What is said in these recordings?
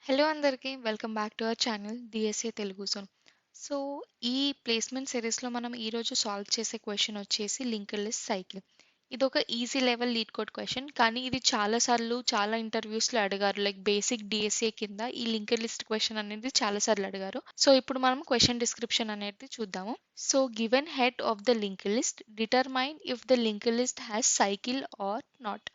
Hello అందరికీ welcome back to our channel DSA Telugu zone. So ఈ placement సిరీస్లో మనం ఈరోజు సాల్వ్ చేసే క్వశ్చన్ వచ్చేసి లింక్డ్ లిస్ట్ సైకిల్. ఇది ఒక easy level lead code question, కానీ ఇది చాలాసార్లు చాలా ఇంటర్వ్యూస్లో అడిగారు. లైక్ బేసిక్ డిఎస్ఏ కింద ఈ లింక్డ్ లిస్ట్ క్వశ్చన్ అనేది చాలాసార్లు అడిగారు. సో ఇప్పుడు మనం క్వశ్చన్ డిస్క్రిప్షన్ అనేది చూద్దాము. So given head of the linked list, determine if the linked list has cycle or not.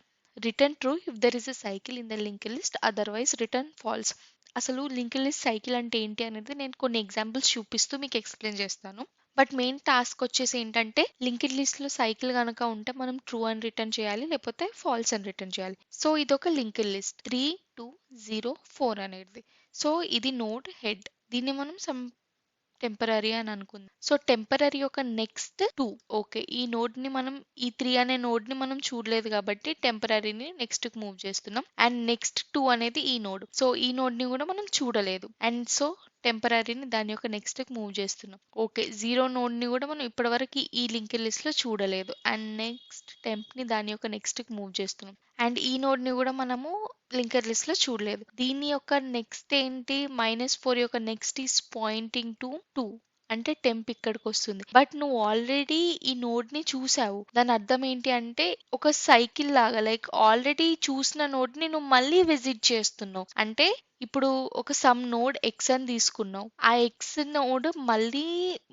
Return true if there is a cycle in the linked list, otherwise return false. అసలు linked list cycle అంటే ఏంటి అనేది నేను కొన్ని examples చూపిస్తూ మీకు explain చేస్తాను. But main task వచ్చేసి ఏంటంటే, లింక్డ్ లిస్ట్ లో సైకిల్ కనుక ఉంటే మనం ట్రూ అని రిటర్న్ చేయాలి, లేకపోతే ఫాల్స్ అని రిటర్న్ చేయాలి. సో ఇది ఒక లింక్డ్ లిస్ట్ 3204 అనేది. సో ఇది నోడ్ హెడ్. దీన్ని మనం టెంపరరీ అని అనుకుందాం. సో టెంపరరీ యొక్క నెక్స్ట్ 2. ఓకే, ఈ నోడ్ ని మనం ఈ 3 అనే నోడ్ ని మనం చూడలేదు కాబట్టి టెంపరరీని నెక్స్ట్ కి మూవ్ చేస్తున్నాం. అండ్ నెక్స్ట్ 2 అనేది ఈ నోడ్. సో ఈ నోడ్ ని కూడా మనం చూడలేదు. అండ్ సో టెంపరరీని దాని యొక్క నెక్స్ట్ కి మూవ్ చేస్తున్నాం. ఓకే, జీరో నోడ్ ని కూడా మనం ఇప్పటివరకు ఈ లింక్డ్ లిస్ట్ లో చూడలేదు. అండ్ నెక్స్ట్ టెంప్ ని దాని యొక్క నెక్స్ట్ కి మూవ్ చేస్తున్నాం. అండ్ ఈ నోడ్ ని కూడా మనము లింకర్ లిస్ట్ లో చూడలేదు. దీని యొక్క నెక్స్ట్ ఏంటి, -4 యొక్క నెక్స్ట్ ఈస్ పాయింటింగ్ టు 2. అంటే టెంప్ ఇక్కడికి వస్తుంది. బట్ నువ్వు ఆల్రెడీ ఈ నోడ్ ని చూసావు. దాని అర్థం ఏంటి అంటే, ఒక సైకిల్ లాగా, లైక్ ఆల్రెడీ చూసిన నోడ్ ని నువ్వు మళ్ళీ విజిట్ చేస్తున్నావు. అంటే ఇప్పుడు ఒక సమ్ నోడ్ ఎక్స్ అని తీసుకున్నావు. ఆ ఎక్స్ నోడ్ మళ్ళీ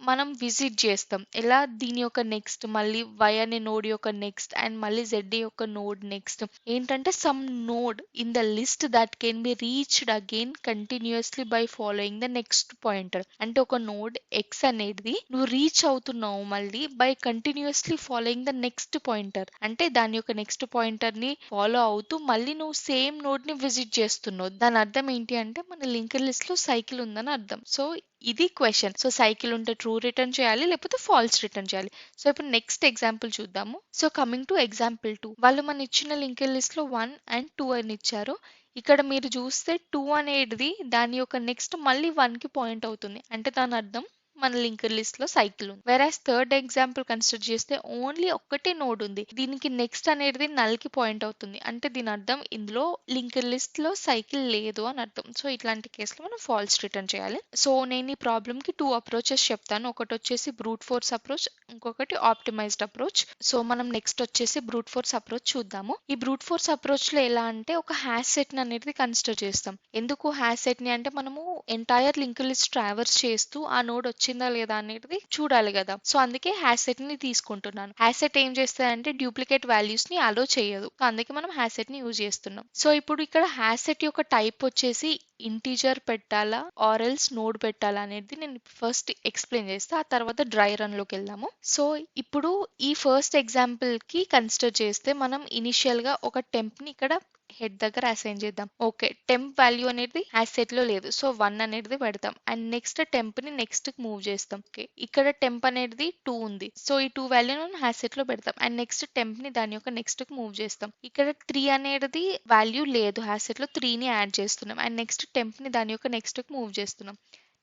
మనం విజిట్ చేస్తాం. ఎలా, దీని యొక్క నెక్స్ట్, మళ్ళీ వై అనే నోడ్ యొక్క నెక్స్ట్, అండ్ మళ్ళీ జెడ్ యొక్క నోడ్ నెక్స్ట్. ఏంటంటే some node in the list that can be reached again continuously by following the next pointer. అంటే ఒక నోడ్ ఎక్స్ అనేది నువ్వు రీచ్ అవుతున్నావు మళ్ళీ by continuously following the next pointer. అంటే దాని యొక్క నెక్స్ట్ పాయింటర్ ని ఫాలో అవుతూ మళ్ళీ నువ్వు సేమ్ నోడ్ ని విజిట్ చేస్తున్నావు. దాని అర్థం ఏంటి అంటే, మన లింక్డ్ లిస్ట్ లో సైకిల్ ఉందని అర్థం. సో ఇది క్వశ్చన్. సో సైకిల్ ఉంటే ట్రూ రిటర్న్ చేయాలి, లేకపోతే ఫాల్స్ రిటర్న్ చేయాలి. సో ఇప్పుడు నెక్స్ట్ ఎగ్జాంపుల్ చూద్దాము. సో కమింగ్ టు ఎగ్జాంపుల్ 2, వాళ్ళు మన ఇచ్చిన లింక్డ్ లిస్ట్ లో 1 and 2 అని ఇచ్చారు. ఇక్కడ మీరు చూస్తే 2 అనేది దాని యొక్క నెక్స్ట్ మళ్ళీ 1 కి పాయింట్ అవుతుంది. అంటే దాని అర్థం మన లింక్డ్ లిస్ట్ లో సైకిల్ ఉంది. వెరాస్ థర్డ్ ఎగ్జాంపుల్ కన్సిడర్ చేస్తే ఓన్లీ ఒక్కటే నోడ్ ఉంది. దీనికి నెక్స్ట్ అనేది నల్ కి పాయింట్ అవుతుంది. అంటే దీని అర్థం ఇందులో లింక్డ్ లిస్ట్ లో సైకిల్ లేదు అని అర్థం. సో ఇట్లాంటి కేసులో మనం ఫాల్స్ రిటర్న్ చేయాలి. సో నేను ఈ ప్రాబ్లమ్ కి 2 అప్రోచెస్ చెప్తాను. ఒకటి వచ్చేసి బ్రూట్ ఫోర్స్ అప్రోచ్, ఇంకొకటి ఆప్టిమైజ్డ్ అప్రోచ్. సో మనం నెక్స్ట్ వచ్చేసి బ్రూట్ ఫోర్స్ అప్రోచ్ చూద్దాము. ఈ బ్రూట్ ఫోర్స్ అప్రోచ్ లో ఎలా అంటే, ఒక హ్యాష్ సెట్ అనేది కన్సిడర్ చేస్తాం. ఎందుకు హ్యాష్ సెట్ ని అంటే, మనము ఎంటైర్ లింక్డ్ లిస్ట్ ట్రావర్స్ చేస్తూ ఆ నోడ్ వచ్చిందా లేదా అనేది చూడాలి కదా. సో అందుకే హ్యాష్ సెట్ ని తీసుకుంటున్నాను. హ్యాష్ సెట్ ఏం చేస్తుందంటే, డూప్లికేట్ వాల్యూస్ ని అలో చేయదు. సో అందుకే మనం హ్యాష్ సెట్ ని యూజ్ చేస్తున్నాం. సో ఇప్పుడు ఇక్కడ హ్యాష్ సెట్ యొక్క టైప్ వచ్చేసి ఇంటీజర్ పెట్టాలా ఆర్ ఎల్స్ నోడ్ పెట్టాలా అనేది నేను ఫస్ట్ ఎక్స్ప్లెయిన్ చేస్తా. ఆ తర్వాత డ్రై రన్ లోకి వెళ్దాము. సో ఇప్పుడు ఈ ఫస్ట్ ఎగ్జాంపుల్ కి కన్సిడర్ చేస్తే, మనం ఇనిషియల్ గా ఒక టెంప్ ని ఇక్కడ హెడ్ దగ్గర అసైన్ చేద్దాం. ఓకే, టెంప్ వాల్యూ అనేది హ్యాష్ సెట్ లో లేదు. సో 1 అనేది పెడతాం. అండ్ నెక్స్ట్ టెంప్ ని నెక్స్ట్ కి మూవ్ చేస్తాం. ఓకే, ఇక్కడ టెంప్ అనేది 2 ఉంది. సో ఈ 2 వాల్యూ హ్యాష్ సెట్ లో పెడతాం. అండ్ నెక్స్ట్ టెంప్ ని దాని యొక్క నెక్స్ట్ కి మూవ్ చేస్తాం. ఇక్కడ 3 అనేది వాల్యూ లేదు, హ్యాష్ సెట్ లో 3 ని యాడ్ చేస్తున్నాం. అండ్ నెక్స్ట్ టెంప్ ని దాని యొక్క నెక్స్ట్ కి మూవ్ చేస్తున్నాం.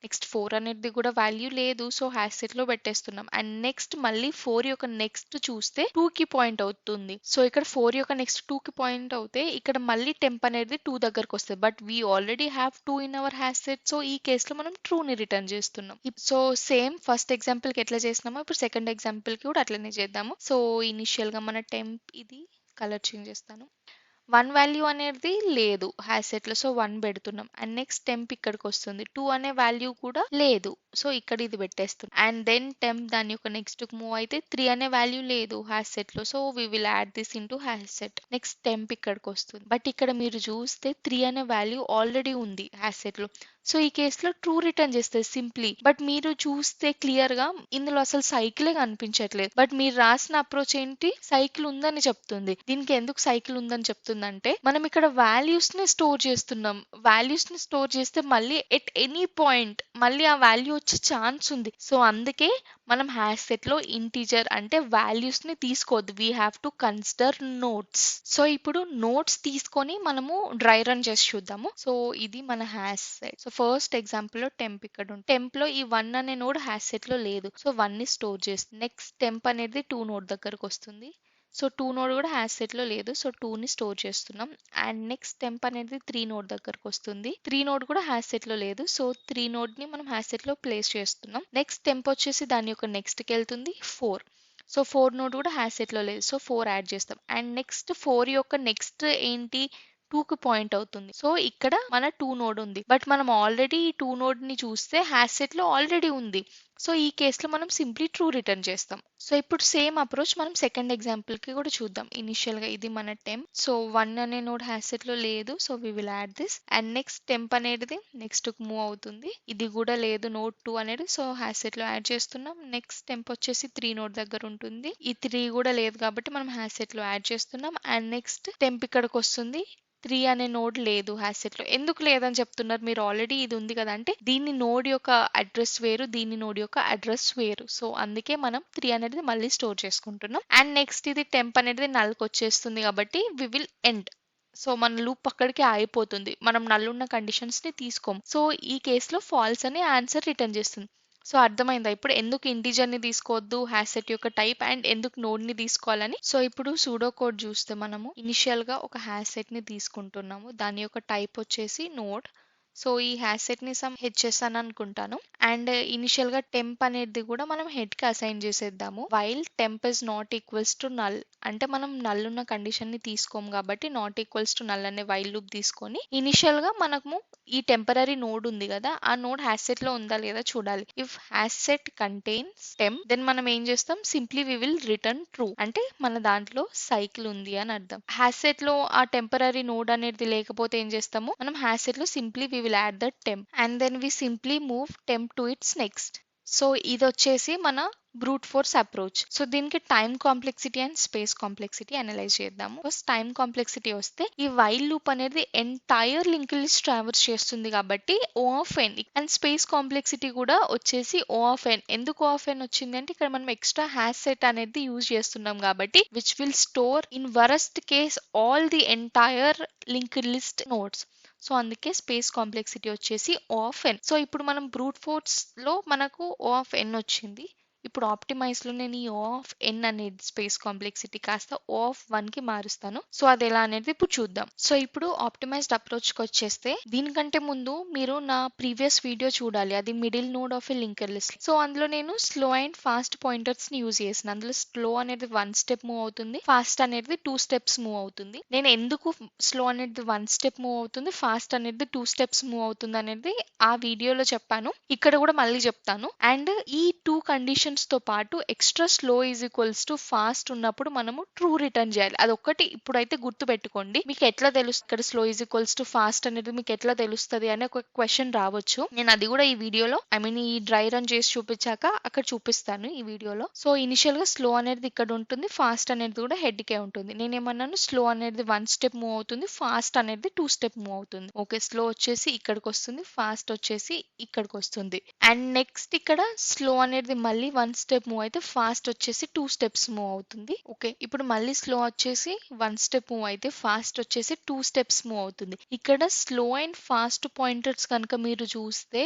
నెక్స్ట్ 4 అనేది కూడా వాల్యూ లేదు, సో హ్యాష్ సెట్ లో పెట్టేస్తున్నాం. అండ్ నెక్స్ట్ మళ్ళీ 4 యొక్క నెక్స్ట్ చూస్తే 2 కి పాయింట్ అవుతుంది. సో ఇక్కడ 4 యొక్క నెక్స్ట్ 2 కి పాయింట్ అవుతే, ఇక్కడ మళ్ళీ టెంప్ అనేది 2 దగ్గరకు వస్తుంది. But we already have 2 in our hash set. So ఈ కేసులో మనం ట్రూ ని రిటర్న్ చేస్తున్నాం. సో సేమ్ ఫస్ట్ ఎగ్జాంపుల్ కి ఎట్లా చేసినామో ఇప్పుడు సెకండ్ ఎగ్జాంపుల్ కి కూడా అట్లనే చేద్దాము. సో ఇనిషియల్ గా మన టెంప్, ఇది కలర్ చేంజ్ చేస్తాను, 1 వాల్యూ అనేది లేదు హ్యాష్ సెట్ లో. సో 1 పెడుతున్నాం. అండ్ నెక్స్ట్ టెంప్ ఇక్కడికి వస్తుంది. 2 అనే వాల్యూ కూడా లేదు. సో ఇక్కడ ఇది పెట్టేస్తున్నాం. అండ్ దెన్ టెంప్ దాని యొక్క నెక్స్ట్ మూవ్ అయితే 3 అనే వాల్యూ లేదు హ్యాష్ సెట్ లో. So we will add this into hash set. Next temp ఇక్కడికి వస్తుంది. బట్ ఇక్కడ మీరు చూస్తే 3 అనే వాల్యూ ఆల్రెడీ ఉంది హ్యాష్ సెట్ లో. సో ఈ కేసులో ట్రూ రిటర్న్ చేస్తుంది సింప్లీ. బట్ మీరు చూస్తే క్లియర్ గా ఇందులో అసలు సైకిలే కనిపించట్లేదు. బట్ మీరు రాసిన అప్రోచ్ ఏంటి, సైకిల్ ఉందని చెప్తుంది. దీనికి ఎందుకు సైకిల్ ఉందని చెప్తుందంటే, మనం ఇక్కడ వాల్యూస్ ని స్టోర్ చేస్తున్నాం. వాల్యూస్ ని స్టోర్ చేస్తే మళ్ళీ ఎట్ ఎనీ పాయింట్ మళ్ళీ ఆ వాల్యూ వచ్చే ఛాన్స్ ఉంది. సో అందుకే మనం హ్యాష్ సెట్ లో ఇంటీజర్ అంటే వాల్యూస్ ని తీసుకోవద్దు. We have to consider notes. So ఇప్పుడు నోట్స్ తీసుకొని మనము డ్రై రన్ చేసి చూద్దాము. సో ఇది మన hash set. So first example లో టెంప్ ఇక్కడ ఉంది. టెంప్ లో ఈ 1 అనే నోడ్ హ్యాష్ సెట్ లో లేదు. సో 1 ని స్టోర్ చేస్తుంది. నెక్స్ట్ టెంప్ అనేది 2 నోడ్ దగ్గరకు వస్తుంది. సో 2 నోడ్ కూడా హ్యాష్ సెట్లో లేదు. సో 2ని స్టోర్ చేస్తున్నాం. అండ్ నెక్స్ట్ టెంప్ అనేది 3 నోడ్ దగ్గరకు వస్తుంది. 3 నోడ్ కూడా హ్యాష్ సెట్లో లేదు. సో 3 నోడ్ని మనం హ్యాష్ సెట్లో ప్లేస్ చేస్తున్నాం. నెక్స్ట్ టెంప్ వచ్చేసి దాని యొక్క నెక్స్ట్కి వెళ్తుంది 4. సో 4 నోడ్ కూడా హ్యాష్ సెట్లో లేదు. సో 4 యాడ్ చేస్తాం. అండ్ నెక్స్ట్ 4 యొక్క నెక్స్ట్ ఏంటి 2కి పాయింట్ అవుతుంది. సో ఇక్కడ మన 2 నోడ్ ఉంది. బట్ మనం ఆల్రెడీ ఈ 2 నోడ్ని చూస్తే హ్యాష్ సెట్లో ఆల్రెడీ ఉంది. సో ఈ కేసులో మనం సింప్లీ ట్రూ రిటర్న్ చేస్తాం. సో ఇప్పుడు సేమ్ అప్రోచ్ మనం సెకండ్ ఎగ్జాంపుల్ కి కూడా చూద్దాం. ఇనిషియల్ గా ఇది మన టెంప్. సో 1 అనే నోడ్ హ్యాష్ సెట్ లో లేదు. So we will add this. And next temp అనేది నెక్స్ట్ కు మూవ్ అవుతుంది. ఇది కూడా లేదు నోడ్ 2 అనేది. సో హ్యాష్ సెట్ లో యాడ్ చేస్తున్నాం. నెక్స్ట్ టెంప్ వచ్చేసి 3 నోడ్ దగ్గర ఉంటుంది. ఈ 3 కూడా లేదు కాబట్టి మనం హ్యాష్ సెట్ లో యాడ్ చేస్తున్నాం. అండ్ నెక్స్ట్ టెంప్ ఇక్కడికి వస్తుంది. 3 అనే నోడ్ లేదు హ్యాష్ సెట్ లో. ఎందుకు లేదని చెప్తున్నారు మీరు? ఆల్రెడీ ఇది ఉంది కదా అంటే దీని నోడ్ యొక్క అడ్రస్ వేరు, దీని నోడ్ యొక్క అడ్రస్ వేరు. సో అందుకే మనం 3 అనేది మళ్ళీ స్టోర్ చేసుకుంటున్నాం. అండ్ నెక్స్ట్ ఇది టెంప్ అనేది నల్కి వచ్చేస్తుంది కాబట్టి వి విల్ ఎండ్. సో మన లూప్ అక్కడికి ఆగిపోతుంది. మనం నల్ ఉన్న కండిషన్స్ ని తీసుకోం. సో ఈ కేసులో ఫాల్స్ అనే ఆన్సర్ రిటర్న్ చేస్తుంది. సో అర్థమైందా ఇప్పుడు ఎందుకు ఇంటిజర్ ని తీసుకోవద్దు హ్యాష్ సెట్ యొక్క టైప్ అండ్ ఎందుకు నోడ్ ని తీసుకోవాలని? సో ఇప్పుడు సూడో కోడ్ చూస్తే మనము ఇనిషియల్ గా ఒక హ్యాష్ సెట్ ని తీసుకుంటున్నాము. దాని యొక్క టైప్ వచ్చేసి నోడ్. సో ఈ హ్యాష్ సెట్ ని సమ్ హెడ్ అని అనుకుంటాను. అండ్ ఇనిషియల్ గా టెంప్ అనేది కూడా మనం హెడ్ కి అసైన్ చేసేద్దాము. While temp is not equals to null, అంటే మనం నల్ ఉన్న కండిషన్ ని తీసుకోము కాబట్టి నాట్ ఈక్వల్స్ టు నల్ అనే వైల్ లూప్ తీసుకొని ఇనిషియల్ గా మనము ఈ టెంపరరీ నోడ్ ఉంది కదా ఆ నోడ్ హ్యాష్ సెట్ లో ఉందా లేదా చూడాలి. If hash set contains temp then మనం ఏం చేస్తాం simply we will return true, అంటే మన దాంట్లో సైకిల్ ఉంది అని అర్థం. హ్యాష్ సెట్ లో ఆ టెంపరరీ నోడ్ అనేది లేకపోతే ఏం చేస్తాము మనం హ్యాష్ సెట్ లో simply we will add that temp and then we simply move temp to its next. So ఇది వచ్చేసి మన బ్రూట్ ఫోర్స్ అప్రోచ్. సో దీనికి time complexity and space complexity analyse చేద్దాము. ఫస్ట్ టైం కాంప్లెక్సిటీ వస్తే ఈ while loop అనేది entire link list traverse చేస్తుంది కాబట్టి O of N. And space complexity కూడా వచ్చేసి ఓ ఆఫ్ ఎన్. ఎందుకు ఓ ఆఫ్ ఎన్ వచ్చింది అంటే ఇక్కడ మనం ఎక్స్ట్రా హ్యాష్ సెట్ అనేది యూజ్ చేస్తున్నాం కాబట్టి which will store in worst case all the entire link list nodes. So అందుకే స్పేస్ కాంప్లెక్సిటీ వచ్చేసి ఓ ఆఫ్ ఎన్. సో ఇప్పుడు మనం బ్రూట్ ఫోర్స్ లో మనకు ఓ ఆఫ్ ఎన్ వచ్చింది. ఇప్పుడు ఆప్టిమైజ్ లో నేను ఈ ఓ ఆఫ్ ఎన్ అనేది స్పేస్ కాంప్లెక్సిటీ కాస్త ఓ ఆఫ్ 1 కి మారుస్తాను. సో అది ఎలా అనేది ఇప్పుడు చూద్దాం. సో ఇప్పుడు ఆప్టిమైజ్డ్ అప్రోచ్ కి వచ్చేస్తే దీనికంటే ముందు మీరు నా ప్రీవియస్ వీడియో చూడాలి. అది middle node of a linked list. So అందులో నేను స్లో అండ్ ఫాస్ట్ పాయింటర్స్ ని యూజ్ చేసిన. అందులో స్లో అనేది 1 స్టెప్ మూవ్ అవుతుంది, ఫాస్ట్ అనేది 2 స్టెప్స్ మూవ్ అవుతుంది. నేను ఎందుకు స్లో అనేది 1 స్టెప్ మూవ్ అవుతుంది, ఫాస్ట్ అనేది 2 స్టెప్స్ మూవ్ అవుతుంది అనేది ఆ వీడియోలో చెప్పాను. ఇక్కడ కూడా మళ్ళీ చెప్తాను. అండ్ ఈ 2 కండిషన్స్ తో పాటు extra slow is equals to fast ఉన్నప్పుడు మనము ట్రూ రిటర్న్ చేయాలి. అదొక్కటి ఇప్పుడైతే గుర్తు పెట్టుకోండి. మీకు ఎట్లా తెలుస్తుంది ఇక్కడ slow is equals to fast అనేది మీకు ఎట్లా తెలుస్తుంది అనే ఒక క్వశ్చన్ రావచ్చు. నేను అది కూడా ఈ వీడియోలో ఈ డ్రై రన్ చేసి చూపించాక అక్కడ చూపిస్తాను ఈ వీడియోలో. సో ఇనిషియల్ గా స్లో అనేది ఇక్కడ ఉంటుంది, ఫాస్ట్ అనేది కూడా హెడ్ కే ఉంటుంది. నేనేమన్నాను స్లో అనేది 1 స్టెప్ మూవ్ అవుతుంది, ఫాస్ట్ అనేది 2 స్టెప్ మూవ్ అవుతుంది. ఓకే, స్లో వచ్చేసి ఇక్కడికి వస్తుంది, ఫాస్ట్ వచ్చేసి ఇక్కడికి వస్తుంది. అండ్ నెక్స్ట్ ఇక్కడ స్లో అనేది మళ్ళీ 1 స్టెప్ మూవ్ అయితే ఫాస్ట్ వచ్చేసి 2 స్టెప్స్ మూవ్ అవుతుంది. ఓకే, ఇప్పుడు మళ్ళీ స్లో వచ్చేసి 1 స్టెప్ మూవ్ అయితే ఫాస్ట్ వచ్చేసి 2 స్టెప్స్ మూవ్ అవుతుంది. ఇక్కడ స్లో అండ్ ఫాస్ట్ పాయింటర్స్ కనుక మీరు చూస్తే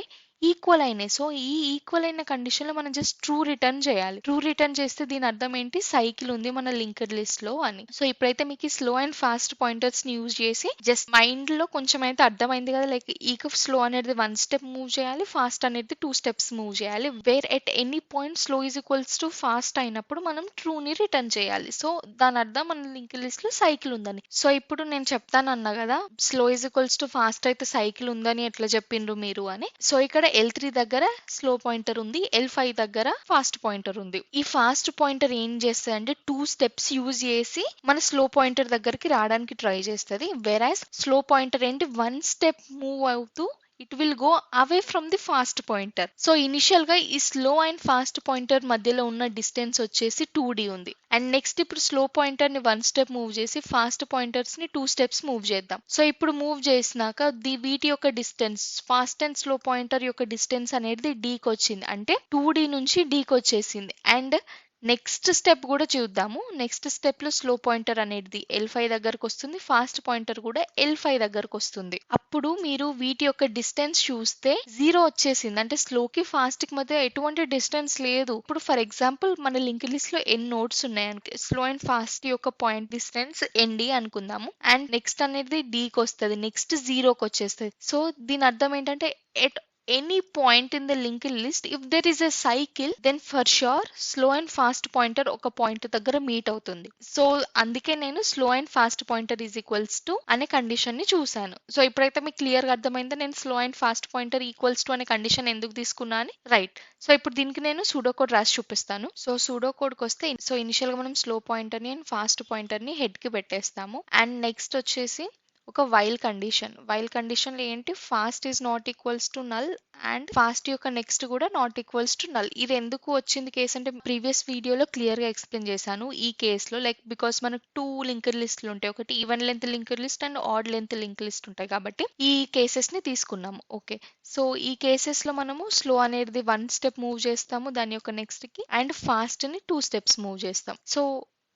ఈక్వల్ అయినాయి. సో ఈ ఈక్వల్ అయిన కండిషన్ లో మనం జస్ట్ ట్రూ రిటర్న్ చేయాలి. ట్రూ రిటర్న్ చేస్తే దీని అర్థం ఏంటి, సైకిల్ ఉంది మన లింక్డ్ లిస్ట్ లో అని. సో ఇప్పుడైతే మీకు స్లో అండ్ ఫాస్ట్ పాయింటర్స్ ని యూజ్ చేసి జస్ట్ మైండ్ లో కొంచెం అయితే అర్థమైంది కదా. లైక్ ఈక స్లో అనేది 1 స్టెప్ మూవ్ చేయాలి, ఫాస్ట్ అనేది 2 స్టెప్స్ మూవ్ చేయాలి. Where at any point slow is equals to fast అయినప్పుడు మనం ట్రూ ని రిటర్న్ చేయాలి. సో దాని అర్థం మన లింక్ లిస్ట్ లో సైకిల్ ఉందని. సో ఇప్పుడు నేను చెప్తాను అన్నా కదా slow is equals to fast అయితే సైకిల్ ఉందని ఎట్లా చెప్పిండ్రు మీరు అని. సో ఇక్కడ L3 దగ్గర స్లో పాయింటర్ ఉంది, L5 దగ్గర ఫాస్ట్ పాయింటర్ ఉంది. ఈ ఫాస్ట్ పాయింటర్ ఏం చేస్తుంది అంటే 2 స్టెప్స్ యూజ్ చేసి మన స్లో పాయింటర్ దగ్గరికి రావడానికి ట్రై చేస్తుంది. వెరాస్ స్లో పాయింటర్ ఏంటి 1 స్టెప్ మూవ్ అవుతూ it will go away from the fast pointer. So initial గా ఈ స్లో అండ్ ఫాస్ట్ పాయింటర్ మధ్యలో ఉన్న డిస్టెన్స్ వచ్చేసి 2D ఉంది. అండ్ నెక్స్ట్ ఇప్పుడు స్లో పాయింటర్ ని 1 స్టెప్ మూవ్ చేసి ఫాస్ట్ పాయింటర్స్ ని 2 స్టెప్స్ మూవ్ చేద్దాం. సో ఇప్పుడు మూవ్ చేసినాక వీటి యొక్క distance fast and slow pointer యొక్క డిస్టెన్స్ అనేది D కి వచ్చింది, అంటే 2D నుంచి D కి వచ్చేసింది. అండ్ నెక్స్ట్ స్టెప్ కూడా చూద్దాము. నెక్స్ట్ స్టెప్‌లో స్లో పాయింటర్ అనేది L5 దగ్గరకొస్తుంది. ఫాస్ట్ పాయింటర్ కూడా L5 దగ్గరకొస్తుంది. అప్పుడు మీరు వీటి యొక్క డిస్టెన్స్ చూస్తే 0 వచ్చేసింది. అంటే స్లోకి, ఫాస్ట్‌కి మధ్య ఎటువంటి డిస్టెన్స్ లేదు. ఇప్పుడు ఫర్ ఎగ్జాంపుల్ మన లింక్డ్ లిస్ట్‌లో n నోడ్స్ ఉన్నాయనుకో, స్లో అండ్ ఫాస్ట్ యొక్క పాయింట్ డిస్టెన్స్ ND అనుకుందాము. అండ్ నెక్స్ట్ అనేది Dకొస్తది. నెక్స్ట్ 0కొచ్చేస్తది. సో దీని అర్థం ఏంటంటే at any point in the linked list, if there is a cycle, then for sure slow and fast pointer ఒక పాయింట్ దగ్గర మీట్ అవుతుంది. సో అందుకే నేను slow and fast pointer is equals to అనే కండిషన్ ని చూసాను. సో ఇప్పుడైతే మీకు క్లియర్ గా అర్థమైందో నేను slow and fast pointer equals to అనే కండిషన్ ఎందుకు తీసుకున్నా అని. రైట్. సో ఇప్పుడు దీనికి నేను సూడో కోడ్ రాసి చూపిస్తాను. సో సూడో కోడ్కి వస్తే, సో ఇనిషియల్ గా మనం స్లో పాయింటర్ ని అండ్ ఫాస్ట్ పాయింటర్ ని హెడ్ కి పెట్టేస్తాము. అండ్ నెక్స్ట్ వచ్చేసి ఒక వైల్ కండిషన్. వైల్ కండిషన్లో ఏంటి, fast is not equals to null and fast యొక్క నెక్స్ట్ కూడా నాట్ ఈక్వల్స్ టు నల్. ఇది ఎందుకు వచ్చింది కేసు అంటే ప్రీవియస్ వీడియోలో క్లియర్ గా ఎక్స్ప్లెయిన్ చేశాను. ఈ కేసులో లైక్ బికాస్ మనకు 2 లింక్డ్ లిస్టులు ఉంటాయి. ఒకటి even length linked list and odd length linked list ఉంటాయి కాబట్టి ఈ కేసెస్ ని తీసుకున్నాము. ఓకే. సో ఈ కేసెస్ లో మనము స్లో అనేది 1 స్టెప్ మూవ్ చేస్తాము దాని యొక్క నెక్స్ట్ కి, అండ్ ఫాస్ట్ ని 2 స్టెప్స్ మూవ్ చేస్తాం. సో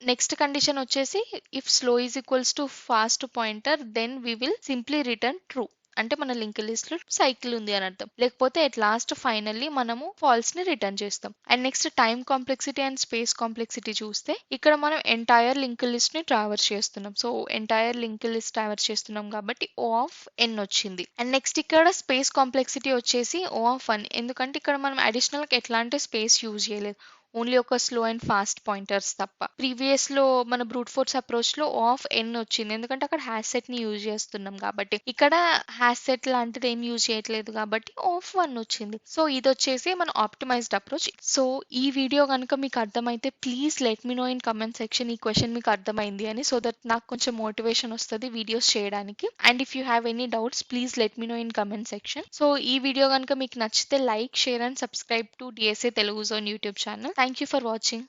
నెక్స్ట్ కండిషన్ వచ్చేసి if slow is equals to fast pointer then we will simply return true. అంటే మన లింక్ లిస్ట్ లో సైకిల్ ఉంది అని అర్థం. లేకపోతే ఎట్ లాస్ట్ ఫైనల్లీ మనము ఫాల్స్ ని రిటర్న్ చేస్తాం. And next time complexity and space complexity చూస్తే ఇక్కడ మనం ఎంటైర్ లింక్ లిస్ట్ ని ట్రావర్స్ చేస్తున్నాం. So entire link list traverse చేస్తున్నాం కాబట్టి O ఆఫ్ n వచ్చింది. అండ్ నెక్స్ట్ ఇక్కడ స్పేస్ కాంప్లెక్సిటీ వచ్చేసి O ఆఫ్ 1. ఎందుకంటే ఇక్కడ మనం అడిషనల్ గా ఎట్లాంటి స్పేస్ యూజ్ చేయలేదు, ఓన్లీ ఒక స్లో అండ్ ఫాస్ట్ పాయింటర్స్ తప్ప. ప్రీవియస్ లో మన బ్రూట్ ఫోర్స్ అప్రోచ్ లో O ఆఫ్ n వచ్చింది, ఎందుకంటే అక్కడ హ్యాష్ సెట్ ని యూజ్ చేస్తున్నాం కాబట్టి. ఇక్కడ హ్యాష్ సెట్ లాంటిది ఏం యూజ్ చేయట్లేదు కాబట్టి O ఆఫ్ 1 వచ్చింది. సో ఇది వచ్చేసి మన ఆప్టిమైజ్డ్ అప్రోచ్. సో ఈ వీడియో కనుక మీకు అర్థమైతే please let me know in comment section ఈ క్వశ్చన్ మీకు అర్థమైంది అని, సో దట్ నాకు కొంచెం మోటివేషన్ వస్తుంది వీడియోస్ చేయడానికి. And if you have any doubts please let me know in comment section. So ఈ వీడియో కనుక మీకు నచ్చితే like, share and subscribe to DSA Telugu Zone YouTube channel. Thank you for watching.